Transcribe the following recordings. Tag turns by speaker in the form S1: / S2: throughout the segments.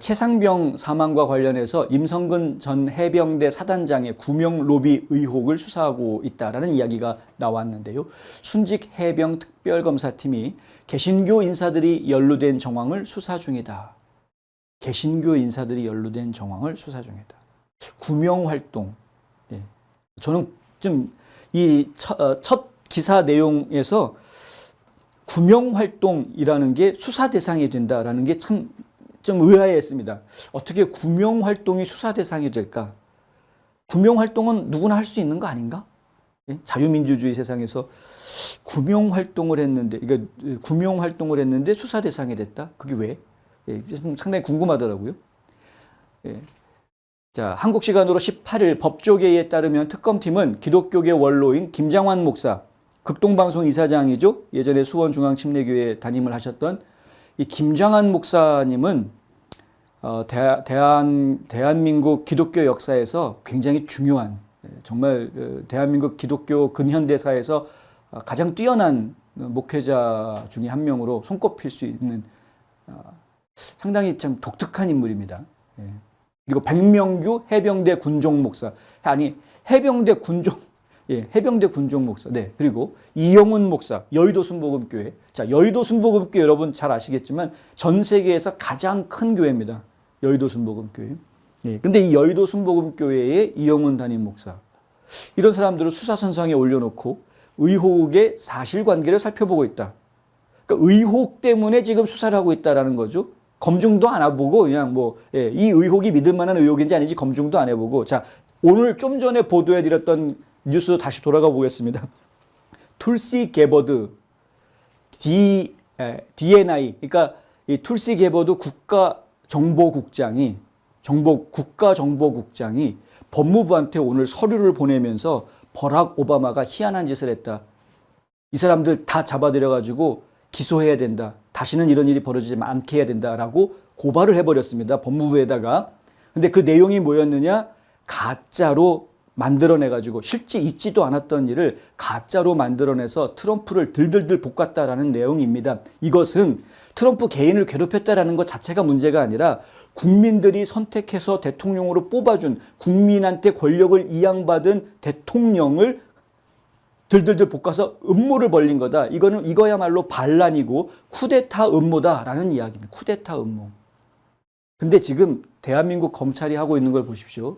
S1: 최상병 사망과 관련해서 임성근 전 해병대 사단장의 구명 로비 의혹을 수사하고 있다라는 이야기가 나왔는데요. 순직 해병 특별검사팀이 개신교 인사들이 연루된 정황을 수사 중이다. 개신교 인사들이 연루된 정황을 수사 중이다. 구명 활동. 네. 저는 좀 이 첫 기사 내용에서 구명 활동이라는 게 수사 대상이 된다라는 게 참 좀 의아했습니다. 어떻게 구명 활동이 수사 대상이 될까? 구명 활동은 누구나 할 수 있는 거 아닌가? 예? 자유민주주의 세상에서 구명 활동을 했는데, 그러니까 구명 활동을 했는데 수사 대상이 됐다? 그게 왜? 예, 좀 상당히 궁금하더라고요. 예. 자, 한국 시간으로 18일 법조계에 따르면 특검팀은 기독교계 원로인 김장환 목사, 극동방송 이사장이죠. 예전에 수원중앙침례교회 담임을 하셨던 이 김장환 목사님은 대한민국 기독교 역사에서 굉장히 중요한, 정말 대한민국 기독교 근현대사에서 가장 뛰어난 목회자 중에 한 명으로 손꼽힐 수 있는 상당히 참 독특한 인물입니다. 그리고 백명규 해병대 군종 목사, 아니 해병대 군종, 예, 해병대 군종 목사. 네. 그리고 이영훈 목사, 여의도 순복음교회. 자, 여의도 순복음교회 여러분 잘 아시겠지만 전 세계에서 가장 큰 교회입니다. 여의도 순복음교회. 예. 근데 이 여의도 순복음교회의 이영훈 담임 목사. 이런 사람들을 수사선상에 올려놓고 의혹의 사실관계를 살펴보고 있다. 그러니까 의혹 때문에 지금 수사를 하고 있다라는 거죠. 검증도 안 해보고 그냥 뭐, 예, 이 의혹이 믿을 만한 의혹인지 아닌지 검증도 안 해보고. 자, 오늘 좀 전에 보도해드렸던 뉴스로 다시 돌아가 보겠습니다. 툴시 게버드 DNI, 그러니까 이 툴시 게버드 국가정보국장이 법무부한테 오늘 서류를 보내면서 버락 오바마가 희한한 짓을 했다. 이 사람들 다 잡아들여가지고 기소해야 된다. 다시는 이런 일이 벌어지지 않게 해야 된다라고 고발을 해버렸습니다. 법무부에다가. 근데 그 내용이 뭐였느냐? 가짜로 만들어내가지고 실제 있지도 않았던 일을 가짜로 만들어내서 트럼프를 들들들 볶았다라는 내용입니다. 이것은 트럼프 개인을 괴롭혔다라는 것 자체가 문제가 아니라 국민들이 선택해서 대통령으로 뽑아준, 국민한테 권력을 이양받은 대통령을 들들들 볶아서 음모를 벌린 거다. 이거야말로 반란이고 쿠데타 음모다라는 이야기입니다. 쿠데타 음모. 근데 지금 대한민국 검찰이 하고 있는 걸 보십시오.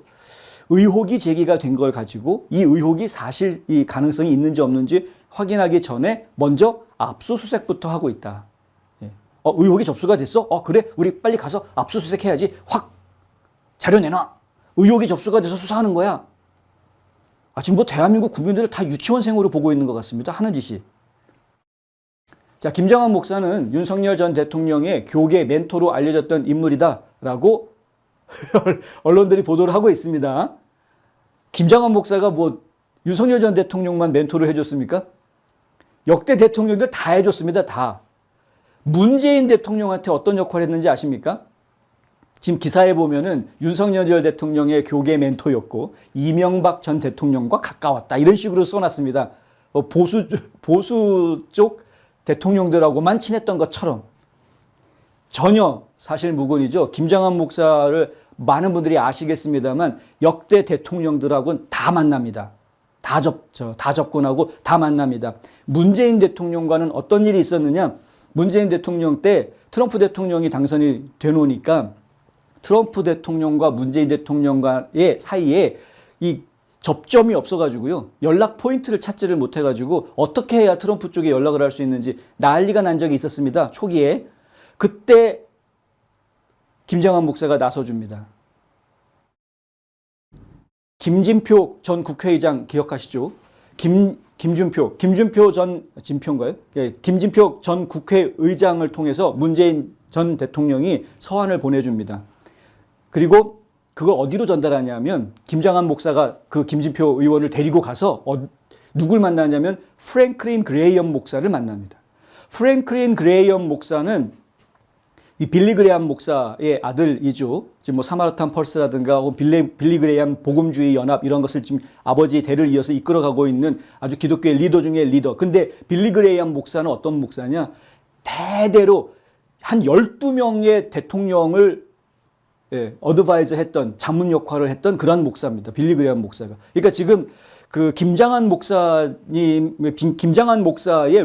S1: 의혹이 제기가 된 걸 가지고 이 의혹이 사실 이 가능성이 있는지 없는지 확인하기 전에 먼저 압수수색부터 하고 있다. 예. 의혹이 접수가 됐어? 그래, 우리 빨리 가서 압수수색해야지. 확 자료 내놔. 의혹이 접수가 돼서 수사하는 거야. 지금 뭐 대한민국 국민들을 다 유치원생으로 보고 있는 것 같습니다. 하는 짓이. 자, 김장환 목사는 윤석열 전 대통령의 교계 멘토로 알려졌던 인물이다라고 언론들이 보도를 하고 있습니다. 김장환 목사가 뭐 윤석열 전 대통령만 멘토를 해줬습니까? 역대 대통령들 다 해줬습니다. 다. 문재인 대통령한테 어떤 역할을 했는지 아십니까? 지금 기사에 보면은 윤석열 전 대통령의 교계 멘토였고 이명박 전 대통령과 가까웠다. 이런 식으로 써놨습니다. 보수 쪽 대통령들하고만 친했던 것처럼. 전혀 사실 무근이죠. 김장환 목사를 많은 분들이 아시겠습니다만 역대 대통령들하고는 다 만납니다. 다 접근하고 다 만납니다. 문재인 대통령과는 어떤 일이 있었느냐? 문재인 대통령 때 트럼프 대통령이 당선이 되놓으니까 트럼프 대통령과 문재인 대통령과의 사이에 이 접점이 없어가지고요. 연락 포인트를 찾지를 못해가지고 어떻게 해야 트럼프 쪽에 연락을 할 수 있는지 난리가 난 적이 있었습니다. 초기에. 그때 김장환 목사가 나서줍니다. 김진표 전 국회의장 기억하시죠? 김진표 전 국회의장을 통해서 문재인 전 대통령이 서한을 보내줍니다. 그리고 그걸 어디로 전달하냐면 김장환 목사가 그 김진표 의원을 데리고 가서 누굴 만나냐면 프랭클린 그레이엄 목사를 만납니다. 프랭클린 그레이엄 목사는 이 빌리 그레이엄 목사의 아들이죠. 지금 뭐 사마르탄 펄스라든가 혹은 빌리 그레이엄 복음주의 연합 이런 것을 지금 아버지의 대를 이어서 이끌어가고 있는 아주 기독교의 리더 중에 리더. 근데 빌리 그레이엄 목사는 어떤 목사냐? 대대로 한 12명의 대통령을 어드바이저 했던 자문 역할을 했던 그런 목사입니다. 빌리 그레이엄 목사가. 그러니까 지금 그 김장한 목사의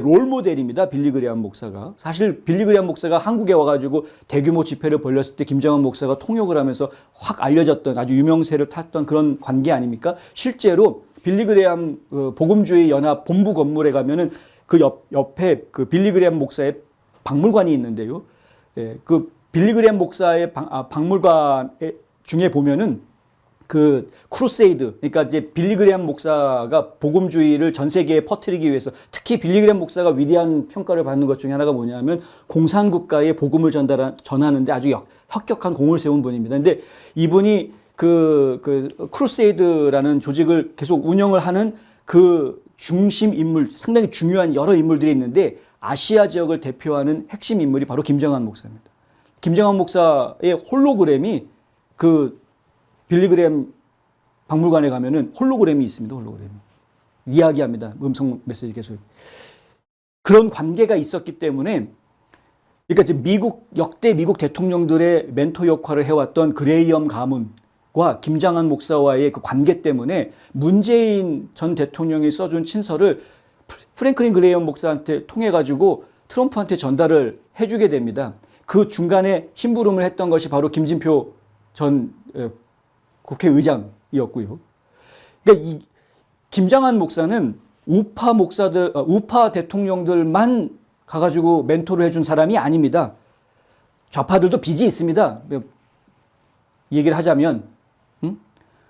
S1: 롤 모델입니다. 빌리 그레이엄 목사가. 사실 빌리 그레이엄 목사가 한국에 와가지고 대규모 집회를 벌였을 때 김장한 목사가 통역을 하면서 확 알려졌던 아주 유명세를 탔던 그런 관계 아닙니까? 실제로 빌리 그레이엄 복음주의 연합 본부 건물에 가면은 그 옆에 그 빌리 그레이엄 목사의 박물관이 있는데요. 그 빌리 그레이엄 목사의 박물관 중에 보면은 그 크루세이드, 그러니까 이제 빌리 그레이엄 목사가 복음주의를 전 세계에 퍼뜨리기 위해서 특히 빌리 그레이엄 목사가 위대한 평가를 받는 것 중에 하나가 뭐냐면 공산국가에 복음을 전하는데 아주 혁혁한 공을 세운 분입니다. 근데 이분이 그 크루세이드라는 조직을 계속 운영을 하는 그 중심 인물, 상당히 중요한 여러 인물들이 있는데 아시아 지역을 대표하는 핵심 인물이 바로 김정한 목사입니다. 김정한 목사의 홀로그램이 그 빌리 그레이엄 박물관에 가면은 홀로그램이 있습니다. 홀로그램이. 이야기합니다. 음성 메시지 계속. 그런 관계가 있었기 때문에 그러니까 이제 역대 미국 대통령들의 멘토 역할을 해왔던 그레이엄 가문과 김장한 목사와의 그 관계 때문에 문재인 전 대통령이 써준 친서를 프랭클린 그레이엄 목사한테 통해 가지고 트럼프한테 전달을 해주게 됩니다. 그 중간에 심부름을 했던 것이 바로 김진표 전 국회의장이었고요. 그러니까 이 김장한 목사는 우파 대통령들만 가가지고 멘토를 해준 사람이 아닙니다. 좌파들도 빚이 있습니다. 얘기를 하자면,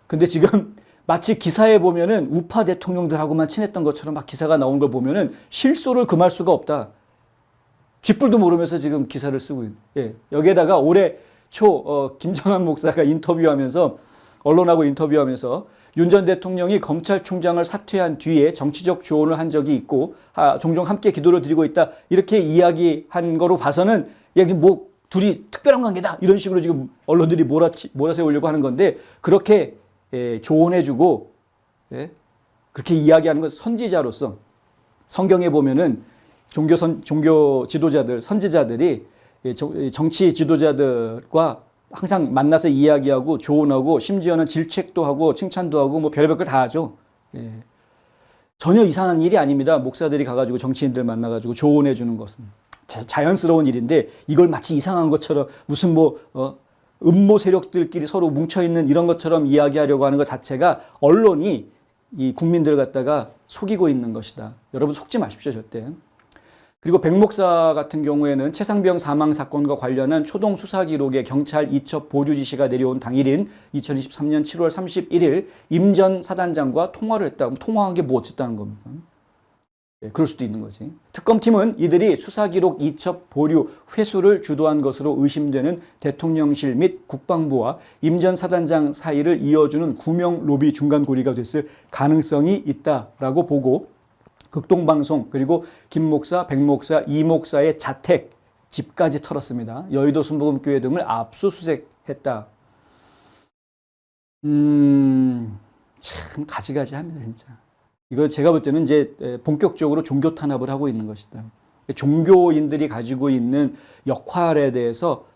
S1: 근데 지금 마치 기사에 보면은 우파 대통령들하고만 친했던 것처럼 막 기사가 나온 걸 보면은 실소를 금할 수가 없다. 쥐뿔도 모르면서 지금 기사를 쓰고 있는. 여기에다가 올해 초 김장한 목사가 언론하고 인터뷰하면서 윤 전 대통령이 검찰총장을 사퇴한 뒤에 정치적 조언을 한 적이 있고 종종 함께 기도를 드리고 있다 이렇게 이야기한 거로 봐서는 뭐 둘이 특별한 관계다 이런 식으로 지금 언론들이 몰아세우려고 하는 건데 그렇게 조언해주고 그렇게 이야기하는 건 선지자로서 성경에 보면은 종교 지도자들 선지자들이 정치 지도자들과 항상 만나서 이야기하고 조언하고 심지어는 질책도 하고 칭찬도 하고 뭐 별의별 걸 다 하죠. 전혀 이상한 일이 아닙니다. 목사들이 가가지고 정치인들 만나가지고 조언해 주는 것은 자연스러운 일인데 이걸 마치 이상한 것처럼 무슨 음모 세력들끼리 서로 뭉쳐있는 이런 것처럼 이야기하려고 하는 것 자체가 언론이 이 국민들 갖다가 속이고 있는 것이다. 여러분 속지 마십시오 절대. 그리고 백 목사 같은 경우에는 최상병 사망 사건과 관련한 초동 수사 기록에 경찰 이첩 보류 지시가 내려온 당일인 2023년 7월 31일 임 전 사단장과 통화를 했다. 통화한 게 뭐 어쨌다는 겁니까? 그럴 수도 있는 거지. 특검팀은 이들이 수사 기록 이첩 보류 회수를 주도한 것으로 의심되는 대통령실 및 국방부와 임 전 사단장 사이를 이어주는 구명 로비 중간 고리가 됐을 가능성이 있다라고 보고 극동방송 그리고 김 목사, 백 목사, 이 목사의 자택, 집까지 털었습니다. 여의도 순복음교회 등을 압수수색했다. 참 가지가지합니다 진짜. 이거 제가 볼 때는 이제 본격적으로 종교 탄압을 하고 있는 것이다. 종교인들이 가지고 있는 역할에 대해서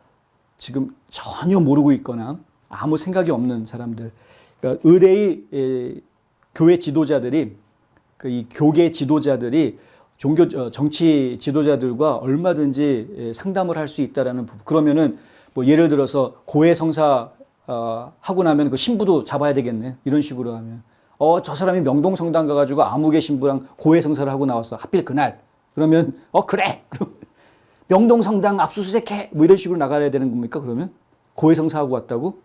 S1: 지금 전혀 모르고 있거나 아무 생각이 없는 사람들. 그러니까 의뢰의 교회 지도자들이 이 교계 지도자들이 정치 지도자들과 얼마든지 상담을 할 수 있다라는 부분. 그러면은 뭐 예를 들어서 고해성사 하고 나면 그 신부도 잡아야 되겠네. 이런 식으로 하면 저 사람이 명동성당 가가지고 아무개 신부랑 고해성사를 하고 나왔어. 하필 그날. 그러면 그래. 그럼 명동성당 압수수색해. 뭐 이런 식으로 나가야 되는 겁니까? 그러면 고해성사하고 왔다고?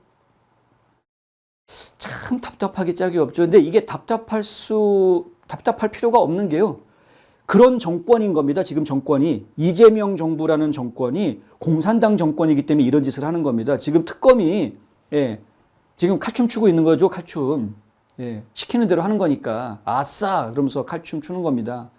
S1: 참 답답하기 짝이 없죠. 근데 이게 답답할 필요가 없는 게요. 그런 정권인 겁니다. 지금 정권이. 이재명 정부라는 정권이 공산당 정권이기 때문에 이런 짓을 하는 겁니다. 지금 특검이 지금 칼춤 추고 있는 거죠. 칼춤. 시키는 대로 하는 거니까 아싸 그러면서 칼춤 추는 겁니다.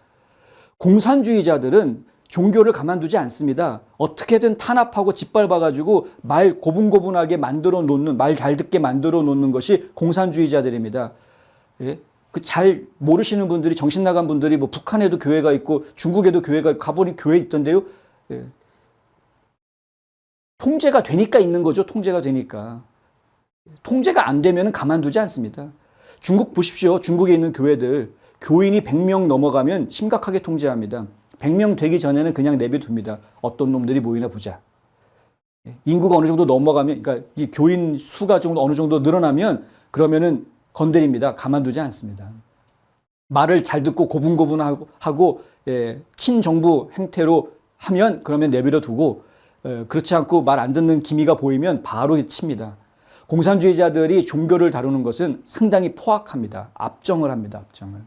S1: 공산주의자들은 종교를 가만두지 않습니다. 어떻게든 탄압하고 짓밟아가지고 말 고분고분하게 만들어 놓는, 말 잘 듣게 만들어 놓는 것이 공산주의자들입니다. 그 잘 모르시는 분들이, 정신 나간 분들이 뭐 북한에도 교회가 있고 중국에도 교회가 있고 가보니 교회 있던데요. 통제가 되니까 있는 거죠. 통제가 되니까. 통제가 안 되면 가만두지 않습니다. 중국 보십시오. 중국에 있는 교회들 교인이 100명 넘어가면 심각하게 통제합니다. 100명 되기 전에는 그냥 내버려둡니다. 어떤 놈들이 모이나 보자. 인구가 어느 정도 넘어가면, 그러니까 이 교인 수가 좀 어느 정도 늘어나면 그러면은 건드립니다. 가만두지 않습니다. 말을 잘 듣고 고분고분하고 친정부 행태로 하면 그러면 내버려두고, 그렇지 않고 말 안 듣는 기미가 보이면 바로 칩니다. 공산주의자들이 종교를 다루는 것은 상당히 포악합니다. 압정을 합니다. 압정을.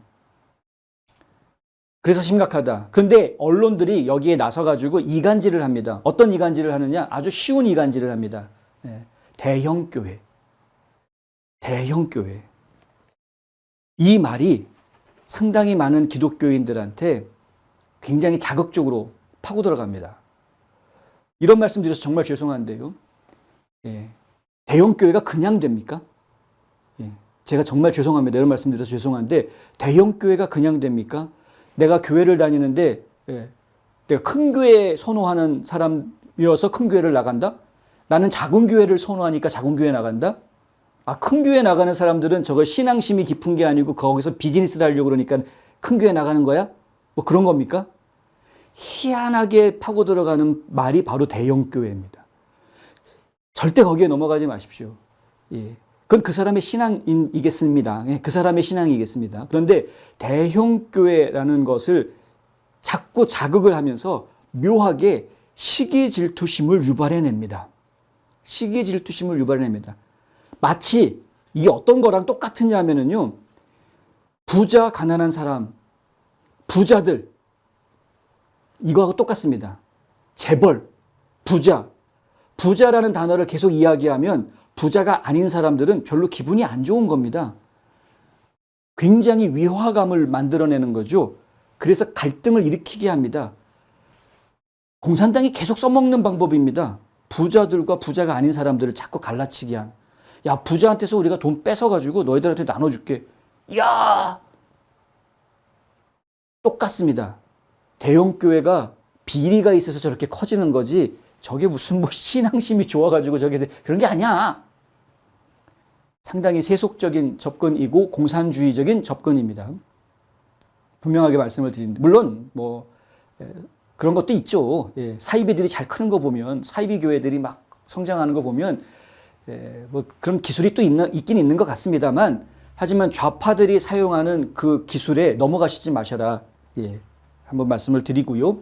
S1: 그래서 심각하다. 그런데 언론들이 여기에 나서가지고 이간질을 합니다. 어떤 이간질을 하느냐? 아주 쉬운 이간질을 합니다. 대형교회. 대형교회. 이 말이 상당히 많은 기독교인들한테 굉장히 자극적으로 파고 들어갑니다. 이런 말씀 드려서 정말 죄송한데요. 대형교회가 그냥 됩니까? 제가 정말 죄송합니다. 이런 말씀 드려서 죄송한데 대형교회가 그냥 됩니까? 내가 교회를 다니는데 내가 큰 교회 선호하는 사람이어서 큰 교회를 나간다? 나는 작은 교회를 선호하니까 작은 교회 나간다? 큰 교회 나가는 사람들은 저거 신앙심이 깊은 게 아니고 거기서 비즈니스를 하려고 그러니까 큰 교회 나가는 거야? 뭐 그런 겁니까? 희한하게 파고 들어가는 말이 바로 대형교회입니다. 절대 거기에 넘어가지 마십시오. 그건 그 사람의 신앙이겠습니다. 그 사람의 신앙이겠습니다. 그런데 대형교회라는 것을 자꾸 자극을 하면서 묘하게 시기질투심을 유발해냅니다. 시기질투심을 유발해냅니다. 마치 이게 어떤 거랑 똑같으냐 하면은요, 부자, 가난한 사람, 부자들, 이거하고 똑같습니다. 재벌, 부자, 부자라는 단어를 계속 이야기하면 부자가 아닌 사람들은 별로 기분이 안 좋은 겁니다. 굉장히 위화감을 만들어내는 거죠. 그래서 갈등을 일으키게 합니다. 공산당이 계속 써먹는 방법입니다. 부자들과 부자가 아닌 사람들을 자꾸 갈라치게 하는. 야, 부자한테서 우리가 돈 뺏어가지고 너희들한테 나눠줄게. 야! 똑같습니다. 대형교회가 비리가 있어서 저렇게 커지는 거지 저게 무슨 뭐 신앙심이 좋아가지고 저게 그런 게 아니야. 상당히 세속적인 접근이고 공산주의적인 접근입니다. 분명하게 말씀을 드립니다. 물론 뭐 그런 것도 있죠. 사이비들이 잘 크는 거 보면, 사이비 교회들이 막 성장하는 거 보면 뭐 그런 기술이 또 있긴 있는 것 같습니다만, 하지만 좌파들이 사용하는 그 기술에 넘어가시지 마셔라. 한번 말씀을 드리고요.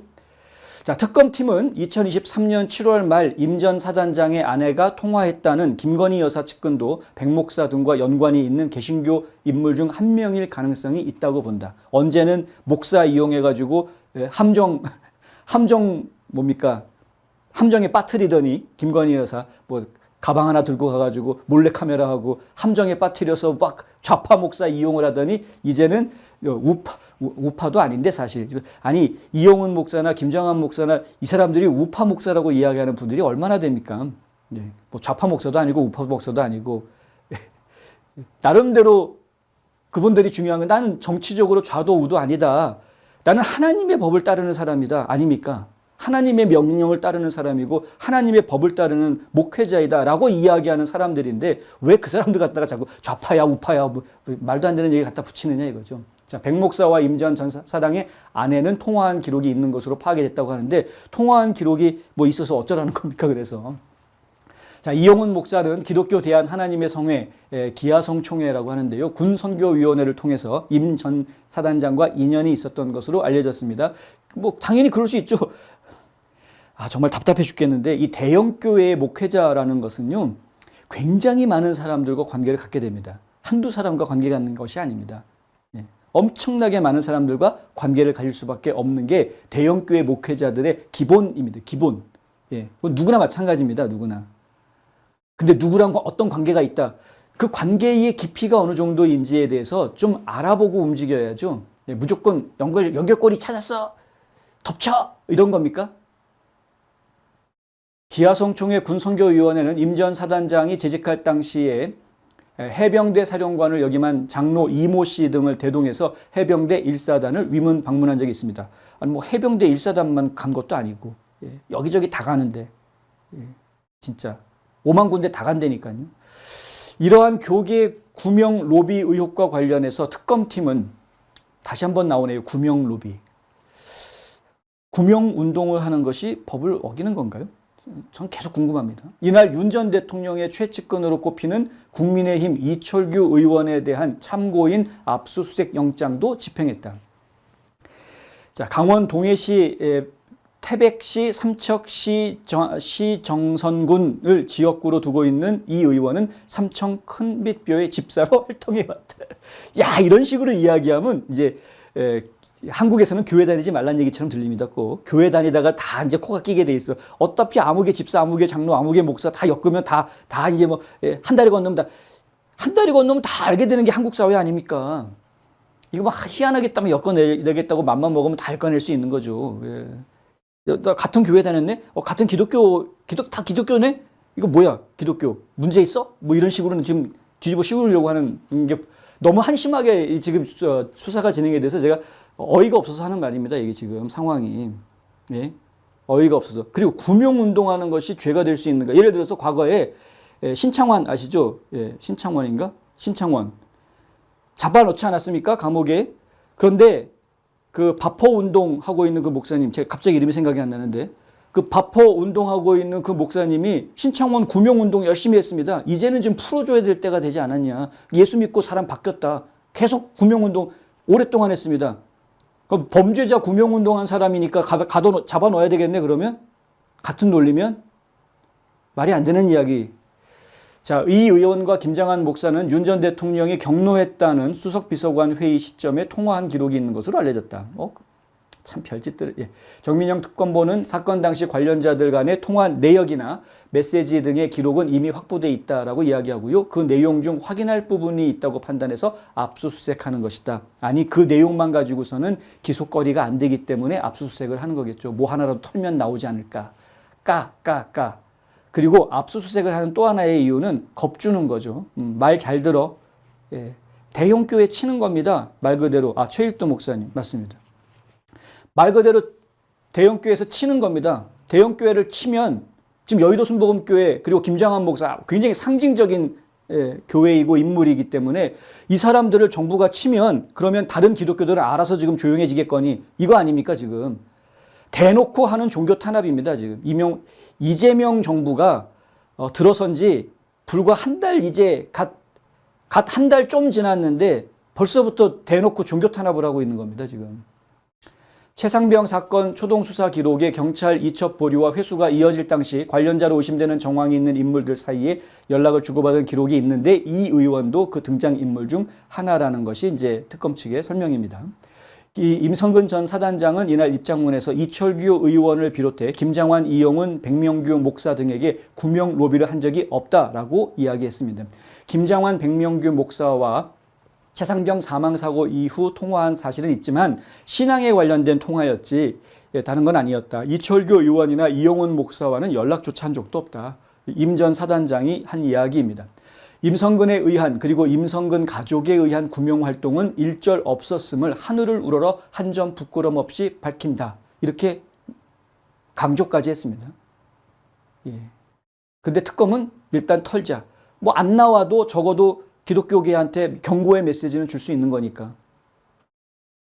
S1: 자, 특검팀은 2023년 7월 말 임 전 사단장의 아내가 통화했다는 김건희 여사 측근도 백 목사 등과 연관이 있는 개신교 인물 중 한 명일 가능성이 있다고 본다. 언제는 목사 이용해가지고 함정 뭡니까? 함정에 빠뜨리더니 김건희 여사 뭐 가방 하나 들고 가가지고 몰래카메라하고 함정에 빠뜨려서 막 좌파 목사 이용을 하더니 이제는 우파도 아닌데 사실. 아니, 이용훈 목사나 김정한 목사나 이 사람들이 우파 목사라고 이야기하는 분들이 얼마나 됩니까? 뭐 좌파 목사도 아니고 우파 목사도 아니고. 나름대로 그분들이 중요한 건 나는 정치적으로 좌도 우도 아니다. 나는 하나님의 법을 따르는 사람이다. 아닙니까? 하나님의 명령을 따르는 사람이고 하나님의 법을 따르는 목회자이다 라고 이야기하는 사람들인데 왜 그 사람들 갖다가 자꾸 좌파야 우파야 뭐 말도 안 되는 얘기 갖다 붙이느냐 이거죠. 자, 백 목사와 임 전 사당의 아내는 통화한 기록이 있는 것으로 파악이 됐다고 하는데 통화한 기록이 뭐 있어서 어쩌라는 겁니까? 그래서 자, 이용훈 목사는 기독교 대한 하나님의 성회 기아성총회라고 하는데요. 군선교위원회를 통해서 임 전 사단장과 인연이 있었던 것으로 알려졌습니다. 뭐 당연히 그럴 수 있죠. 정말 답답해 죽겠는데 이 대형교회의 목회자라는 것은요, 굉장히 많은 사람들과 관계를 갖게 됩니다. 한두 사람과 관계가 있는 것이 아닙니다. 엄청나게 많은 사람들과 관계를 가질 수밖에 없는 게 대형교회 목회자들의 기본입니다. 기본. 누구나 마찬가지입니다. 누구나. 근데 누구랑 어떤 관계가 있다. 그 관계의 깊이가 어느 정도인지에 대해서 좀 알아보고 움직여야죠. 무조건 연결고리 찾았어. 덮쳐. 이런 겁니까? 기아성총회 군선교위원회는 임 전 사단장이 재직할 당시에 해병대 사령관을 역임한 장로 이모 씨 등을 대동해서 해병대 1사단을 위문 방문한 적이 있습니다. 아니 뭐 해병대 1사단만 간 것도 아니고 여기저기 다 가는데 진짜 5만 군데 다 간다니까요. 이러한 교계 구명 로비 의혹과 관련해서 특검팀은 다시 한번 나오네요. 구명 로비. 구명 운동을 하는 것이 법을 어기는 건가요? 전 계속 궁금합니다. 이날 윤 전 대통령의 최측근으로 꼽히는 국민의힘 이철규 의원에 대한 참고인 압수수색 영장도 집행했다. 자, 강원 동해시 태백시 삼척시 시정선군을 지역구로 두고 있는 이 의원은 삼청 큰빛뼈의 집사로 활동해왔다. 야, 이런 식으로 이야기하면 이제 한국에서는 교회 다니지 말란 얘기처럼 들립니다. 꼭 교회 다니다가 다 이제 코가 끼게 돼 있어. 어차피 아무개 집사, 아무개 장로, 아무개 목사 다 엮으면 다 이제 뭐 한 다리 건너면 다 알게 되는 게 한국 사회 아닙니까? 이거 막 희한하겠다면 엮어내겠다고 맘만 먹으면 다 엮어낼 수 있는 거죠. 예. 나 같은 교회 다녔네? 같은 다 기독교네? 이거 뭐야? 기독교. 문제 있어? 뭐 이런 식으로는 지금 뒤집어 씌우려고 하는 게 너무 한심하게 지금 수사가 진행이 돼서 제가 어이가 없어서 하는 말입니다. 이게 지금 상황이. 예? 어이가 없어서. 그리고 구명운동하는 것이 죄가 될 수 있는가? 예를 들어서 과거에 신창원 아시죠? 예, 신창원인가? 신창원. 잡아놓지 않았습니까? 감옥에. 그런데 그 바포 운동하고 있는 그 목사님, 제가 갑자기 이름이 생각이 안 나는데, 그 바포 운동하고 있는 그 목사님이 신창원 구명운동 열심히 했습니다. 이제는 좀 풀어줘야 될 때가 되지 않았냐. 예수 믿고 사람 바뀌었다. 계속 구명운동 오랫동안 했습니다. 그럼 범죄자 구명운동한 사람이니까 잡아넣어야 되겠네, 그러면? 같은 논리면? 말이 안 되는 이야기. 자, 이 의원과 김장한 목사는 윤 전 대통령이 경로했다는 수석 비서관 회의 시점에 통화한 기록이 있는 것으로 알려졌다. 참 별짓들. 예. 정민영 특검보는 사건 당시 관련자들 간의 통화 내역이나 메시지 등의 기록은 이미 확보돼 있다라고 이야기하고요. 그 내용 중 확인할 부분이 있다고 판단해서 압수수색하는 것이다. 아니, 그 내용만 가지고서는 기소거리가 안 되기 때문에 압수수색을 하는 거겠죠. 뭐 하나라도 털면 나오지 않을까. 그리고 압수수색을 하는 또 하나의 이유는 겁주는 거죠. 말 잘 들어. 예. 대형교회 치는 겁니다. 말 그대로. 최일도 목사님 맞습니다. 말 그대로 대형교회에서 치는 겁니다. 대형교회를 치면 지금 여의도 순복음교회 그리고 김장한 목사 굉장히 상징적인 교회이고 인물이기 때문에 이 사람들을 정부가 치면 그러면 다른 기독교들은 알아서 지금 조용해지겠거니 이거 아닙니까 지금. 대놓고 하는 종교 탄압입니다. 지금 이재명 정부가 들어선 지 불과 한 달 이제 갓 한 달 좀 지났는데 벌써부터 대놓고 종교 탄압을 하고 있는 겁니다. 지금. 최상병 사건 초동 수사 기록에 경찰 이첩 보류와 회수가 이어질 당시 관련자로 의심되는 정황이 있는 인물들 사이에 연락을 주고받은 기록이 있는데 이 의원도 그 등장 인물 중 하나라는 것이 이제 특검 측의 설명입니다. 이 임성근 전 사단장은 이날 입장문에서 이철규 의원을 비롯해 김장환, 이용훈, 백명규 목사 등에게 구명 로비를 한 적이 없다라고 이야기했습니다. 김장환, 백명규 목사와 최상병 사망사고 이후 통화한 사실은 있지만 신앙에 관련된 통화였지 다른 건 아니었다. 이철규 의원이나 이용훈 목사와는 연락조차 한 적도 없다. 임 전 사단장이 한 이야기입니다. 임성근에 의한 그리고 임성근 가족에 의한 구명활동은 일절 없었음을 하늘을 우러러 한 점 부끄럼 없이 밝힌다. 이렇게 강조까지 했습니다. 예. 근데 특검은 일단 털자. 뭐 안 나와도 적어도 기독교계한테 경고의 메시지는 줄 수 있는 거니까.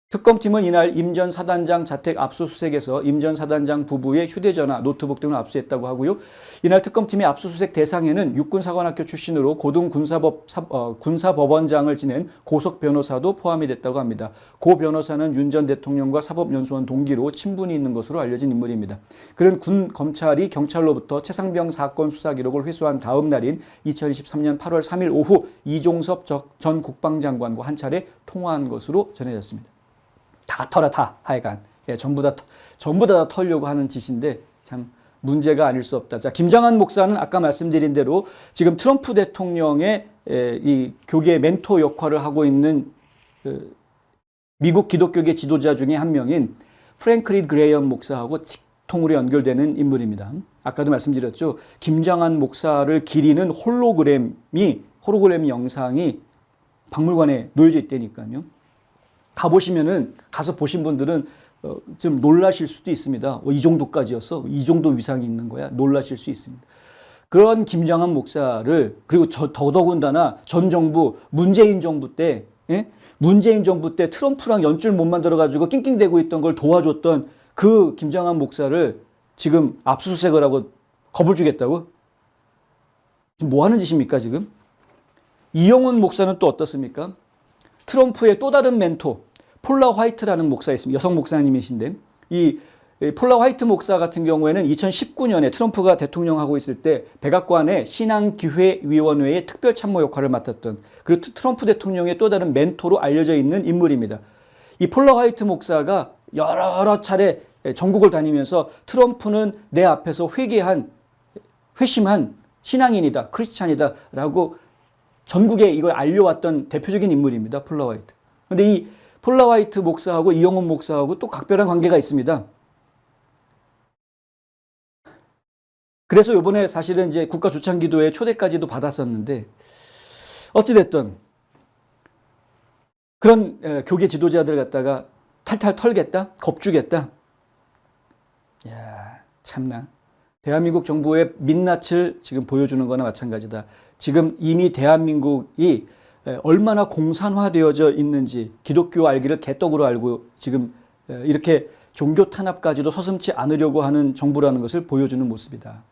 S1: 특검팀은 이날 임 전 사단장 자택 압수수색에서 임 전 사단장 부부의 휴대전화, 노트북 등을 압수했다고 하고요. 이날 특검팀의 압수수색 대상에는 육군사관학교 출신으로 고등 군사법원장을 지낸 고석 변호사도 포함이 됐다고 합니다. 고 변호사는 윤 전 대통령과 사법연수원 동기로 친분이 있는 것으로 알려진 인물입니다. 그는 군 검찰이 경찰로부터 최상병 사건 수사 기록을 회수한 다음 날인 2023년 8월 3일 오후 이종섭 전 국방장관과 한 차례 통화한 것으로 전해졌습니다. 다 털어 다 하여간 전부 다 털려고 하는 짓인데 참 문제가 아닐 수 없다. 자, 김장한 목사는 아까 말씀드린 대로 지금 트럼프 대통령의 이 교계 멘토 역할을 하고 있는 미국 기독교계 지도자 중에 한 명인 프랭클린 그레이엄 목사하고 직통으로 연결되는 인물입니다. 아까도 말씀드렸죠. 김장한 목사를 기리는 홀로그램 영상이 박물관에 놓여져 있다니까요. 가서 보신 분들은 좀 놀라실 수도 있습니다. 이 정도까지였어? 이 정도 위상이 있는 거야? 놀라실 수 있습니다. 그런 김장한 목사를, 그리고 더더군다나 전 정부 문재인 정부 때, 예? 문재인 정부 때 트럼프랑 연줄 못 만들어가지고 낑낑대고 있던 걸 도와줬던 그 김장한 목사를 지금 압수수색을 하고 겁을 주겠다고? 지금 뭐 하는 짓입니까, 지금? 이영훈 목사는 또 어떻습니까? 트럼프의 또 다른 멘토, 폴라 화이트라는 목사 있습니다. 여성 목사님이신데, 이 폴라 화이트 목사 같은 경우에는 2019년에 트럼프가 대통령하고 있을 때 백악관의 신앙기회위원회의 특별 참모 역할을 맡았던 그 트럼프 대통령의 또 다른 멘토로 알려져 있는 인물입니다. 이 폴라 화이트 목사가 여러 차례 전국을 다니면서 트럼프는 내 앞에서 회심한 신앙인이다, 크리스찬이다 라고 전국에 이걸 알려왔던 대표적인 인물입니다. 폴라 화이트. 근데 이 폴라 화이트 목사하고 이영훈 목사하고 또 각별한 관계가 있습니다. 그래서 이번에 사실은 이제 국가 주창 기도회 초대까지도 받았었는데, 어찌됐든 그런 교계 지도자들 갖다가 탈탈 털겠다? 겁주겠다? 야, 참나. 대한민국 정부의 민낯을 지금 보여주는 거나 마찬가지다. 지금 이미 대한민국이 얼마나 공산화되어져 있는지 기독교 알기를 개떡으로 알고 지금 이렇게 종교 탄압까지도 서슴지 않으려고 하는 정부라는 것을 보여주는 모습이다.